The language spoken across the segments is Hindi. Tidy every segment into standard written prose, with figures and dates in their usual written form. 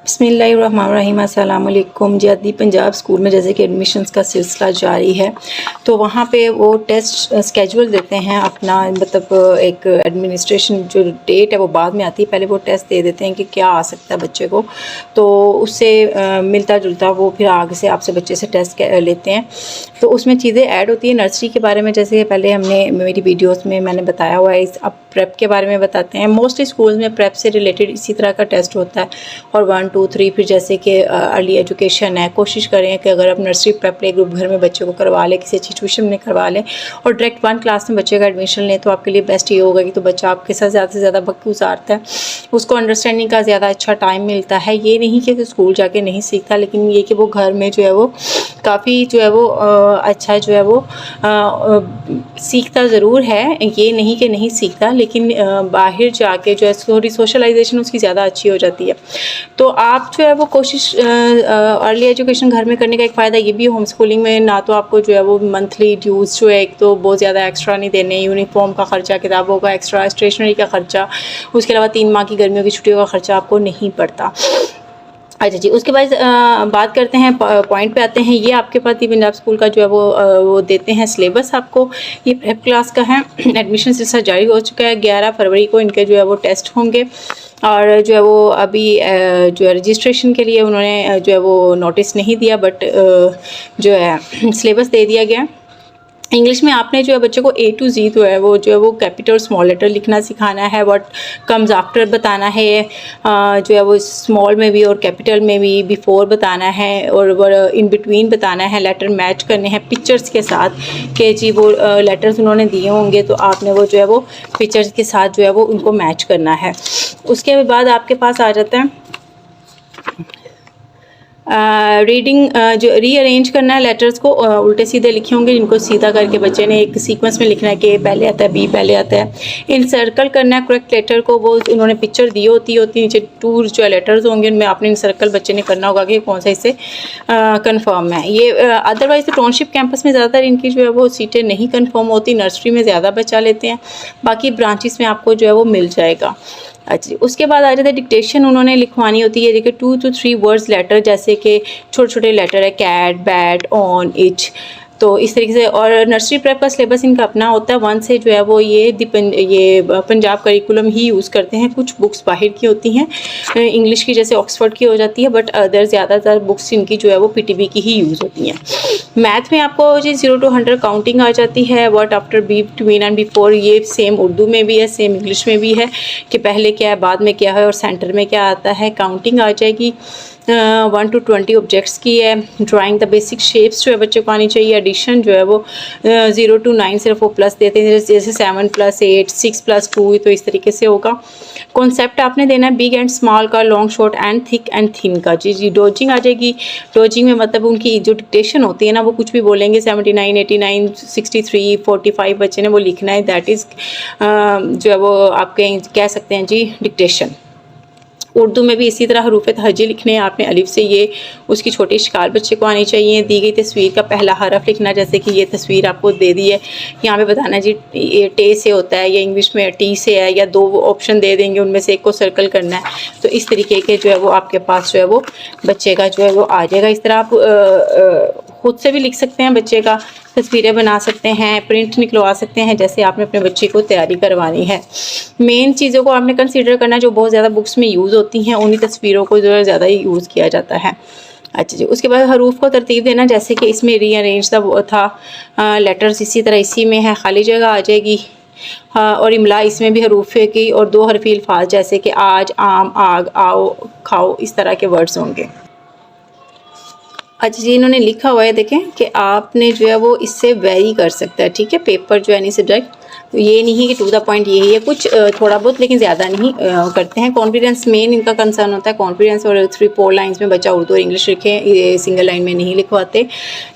बिस्मिल्लाहिर्रहमानिर्रहीम अस्सलाम वालेकुम। जी पंजाब स्कूल में जैसे कि एडमिशन्स का सिलसिला जारी है, तो वहाँ पे वो टेस्ट स्केड्यूल देते हैं अपना, मतलब एक एडमिनिस्ट्रेशन जो डेट है वो बाद में आती है, पहले वो टेस्ट दे देते हैं कि क्या आ सकता है बच्चे को, तो उससे मिलता जुलता वो फिर आगे से आपसे बच्चे से टेस्ट लेते हैं। तो उसमें चीज़ें ऐड होती है नर्सरी के बारे में, जैसे पहले हमने मेरी वीडियोज़ में मैंने बताया हुआ है। अब प्रेप के बारे में बताते हैं। मोस्टली स्कूल में प्रेप से रिलेटेड इसी तरह का टेस्ट होता है, और 1 2 3 फिर जैसे कि अर्ली एजुकेशन है। कोशिश करें कि अगर आप नर्सरी प्रेप प्ले ग्रुप घर में बच्चे को करवा लें, किसी अच्छी ट्यूशन में करवा लें और डायरेक्ट 1 क्लास में बच्चे का एडमिशन लें, तो आपके लिए बेस्ट ये होगा कि तो बच्चा आपके साथ ज़्यादा से ज़्यादा वक्त गुजारता है, उसको अंडरस्टैंडिंग का ज़्यादा अच्छा टाइम मिलता है। ये नहीं कि स्कूल जाके नहीं सीखता, लेकिन ये कि वो घर में जो है वो काफ़ी जो है वो अच्छा जो है वो सीखता ज़रूर है, ये नहीं कि नहीं सीखता, लेकिन बाहर जाके जो है थोड़ी सोशलाइजेशन उसकी ज़्यादा अच्छी हो जाती है। तो आप जो है वो कोशिश अर्ली एजुकेशन घर में करने का एक फ़ायदा ये भी होम स्कूलिंग में, ना तो आपको जो है वो मंथली ड्यूज़ जो है एक तो बहुत ज़्यादा एक्स्ट्रा नहीं देने, यूनिफॉर्म का ख़र्चा, किताबों का एक्स्ट्रा, स्टेशनरी का ख़र्चा, उसके अलावा 3 माह की गर्मियों की छुट्टियों का ख़र्चा आपको नहीं पड़ता। अच्छा जी, उसके बाद बात करते हैं, पॉइंट पे आते हैं। ये आपके पास ही पंजाब स्कूल का जो है वो देते हैं सिलेबस आपको। ये प्रेप क्लास का है। एडमिशन सिलसिला जारी हो चुका है। 11 फरवरी को इनके जो है वो टेस्ट होंगे, और जो है वो अभी जो है रजिस्ट्रेशन के लिए उन्होंने जो है वो नोटिस नहीं दिया, बट जो है सिलेबस दे दिया गया। इंग्लिश में आपने जो है बच्चे को A to Z जो है वो कैपिटल स्मॉल लेटर लिखना सिखाना है, व्हाट कम्स आफ्टर बताना है, जो है वो स्मॉल में भी और कैपिटल में भी, बिफोर बताना है और इन बिटवीन बताना है। लेटर मैच करने हैं पिक्चर्स के साथ, कि जी वो लेटर्स उन्होंने दिए होंगे तो आपने वो जो है वो पिक्चर्स के साथ जो है वो उनको मैच करना है। उसके बाद आपके पास आ जाता है रीडिंग, जो रीअरेंज करना है लेटर्स को, उल्टे सीधे लिखे होंगे जिनको सीधा करके बच्चे ने एक सीक्वेंस में लिखना है कि A पहले आता है B पहले आता है। इन सर्कल करना है करेक्ट लेटर को, वो उन्होंने पिक्चर दी होती नीचे 2 जो लेटर्स होंगे उनमें आपने इन सर्कल बच्चे ने करना होगा कि कौन सा इससे कन्फर्म है। ये अदरवाइज़ तो टाउनशिप कैंपस में ज़्यादातर इनकी जो है वो सीटें नहीं कन्फर्म होती, नर्सरी में ज़्यादा बच्चा लेते हैं, बाकी ब्रांचेस में आपको जो है वो मिल जाएगा। अच्छा, उसके बाद आ जाता है डिक्टेशन उन्होंने लिखवानी होती है। देखिए 2 to 3 वर्ड्स लेटर, जैसे कि छोटे छोटे लेटर है, कैट, बैट, ऑन, इच, तो इस तरीके से। और नर्सरी प्रेप का सिलेबस इनका अपना होता है। 1 से जो है वो ये पंजाब करिकुलम ही यूज़ करते हैं। कुछ बुक्स बाहर की होती हैं इंग्लिश की, जैसे ऑक्सफोर्ड की हो जाती है, बट अदर ज़्यादातर बुक्स इनकी जो है वो PTB की ही यूज़ होती हैं। मैथ में आपको जी 0 to 100 काउंटिंग आ जाती है। What after, be, between and before, ये सेम उर्दू में भी है, सेम इंग्लिश में भी है कि पहले क्या है, बाद में क्या है और सेंटर में क्या आता है। काउंटिंग आ जाएगी। 1 to 20 ऑब्जेक्ट्स की है। ड्राइंग द बेसिक शेप्स जो है बच्चे को आनी चाहिए। एडिशन जो है वो 0 to 9 सिर्फ वो प्लस देते हैं, जैसे 7 + 8, 6 + 2, तो इस तरीके से होगा। कॉन्सेप्ट आपने देना है बिग एंड स्मॉल का, long short and thick and thin का। जी डोजिंग आ जाएगी। डोजिंग में मतलब उनकी जो डिक्टेशन होती है ना, वो कुछ भी बोलेंगे 79, 89, 63, 45 बच्चे ने वो लिखना है। दैट इज़ जो है वो आपके कह सकते हैं जी डिक्टेशन। उर्दू में भी इसी तरह हरूफ तहज्जी लिखने हैं आपने, अलिफ से ये उसकी छोटी शिकाल बच्चे को आनी चाहिए। दी गई तस्वीर का पहला हरफ लिखना, जैसे कि ये तस्वीर आपको दे दी है, यहाँ पे बताना जी ये टे से होता है या इंग्लिश में टी से है, या 2 ऑप्शन दे देंगे उनमें से एक को सर्कल करना है। तो इस तरीके के जो है वो आपके पास जो है वो बच्चे का जो है वो आ जाएगा। इस तरह आप खुद से भी लिख सकते हैं, बच्चे का तस्वीरें बना सकते हैं, प्रिंट निकलवा सकते हैं, जैसे आपने अपने बच्चे को तैयारी करवानी है। मेन चीज़ों को आपने कंसीडर करना जो बहुत ज़्यादा बुक्स में यूज़ होती हैं, उन्हीं तस्वीरों को जो है ज़्यादा ही यूज़ किया जाता है। अच्छा जी, उसके बाद हरूफ को तरतीब देना, जैसे कि इसमें रीअरेंज था लेटर्स, इसी तरह इसी में है, खाली जगह आ जाएगी। हाँ, और इमला इसमें भी हरूफ की, और 2 हरफी अल्फाज जैसे कि आज, आम, आग, आओ, खाओ, इस तरह के वर्ड्स होंगे। अच्छा जी, इन्होंने लिखा हुआ है देखें कि आपने जो है वो इससे वेरी कर सकता है, ठीक है, पेपर जो है नहीं सब्जेक्ट, तो ये नहीं है कि टू द पॉइंट यही है, कुछ थोड़ा बहुत लेकिन ज़्यादा नहीं करते हैं। कॉन्फिडेंस मेन इनका कंसर्न होता है, कॉन्फिडेंस, और 3-4 लाइंस में बच्चा उर्दू और इंग्लिश लिखे, ये सिंगल लाइन में नहीं लिखवाते।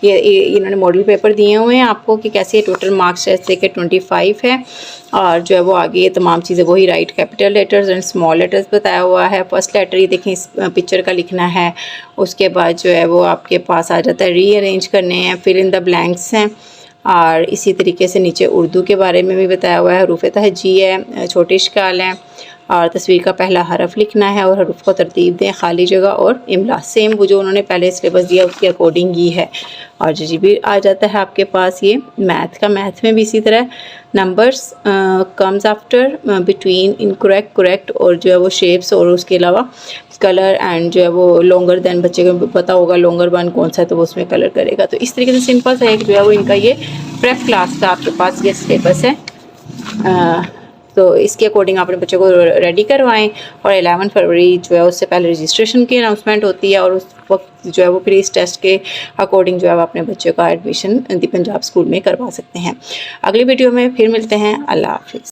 ये इन्होंने मॉडल पेपर दिए हुए हैं आपको कि कैसे टोटल मार्क्स जैसे कि 25 है, और जो है वो आगे ये तमाम चीज़ें वही right capital letters and small letters बताया हुआ है। फर्स्ट लेटर ये देखें इस पिक्चर का लिखना है। उसके बाद जो है वो आपके पास आ जाता है रीअरेंज करने हैं, फिल इन द ब्लैंक्स हैं, और इसी तरीके से नीचे उर्दू के बारे में भी बताया हुआ है। हरूफ तहज्जी है, छोटी शिकाल हैं, और तस्वीर का पहला हरफ लिखना है और हरूफ को तरतीब दें, खाली जगह और इमला सेम वो जो उन्होंने पहले सिलेबस दिया उसके अकॉर्डिंग ही है। और जी भी आ जाता है आपके पास ये मैथ में भी इसी तरह numbers comes after between incorrect correct और जो है वो शेप्स और उसके अलावा कलर एंड जो है वो लॉन्गर देन बच्चे को पता होगा लॉन्गर वन कौन सा है तो वो उसमें कलर करेगा। तो इस तरीके से सिंपल सा एक जो है वो इनका ये प्रेप क्लास का आपके पास ये सिलेबस है। तो इसके अकॉर्डिंग अपने बच्चे को रेडी करवाएं और 11 फरवरी जो है उससे पहले रजिस्ट्रेशन की अनाउंसमेंट होती है और उस वक्त जो है वो फिर इस टेस्ट के अकॉर्डिंग जो है वो अपने बच्चे का एडमिशन दी पंजाब स्कूल में करवा सकते हैं। अगली वीडियो में फिर मिलते हैं। अल्लाह हाफिज़।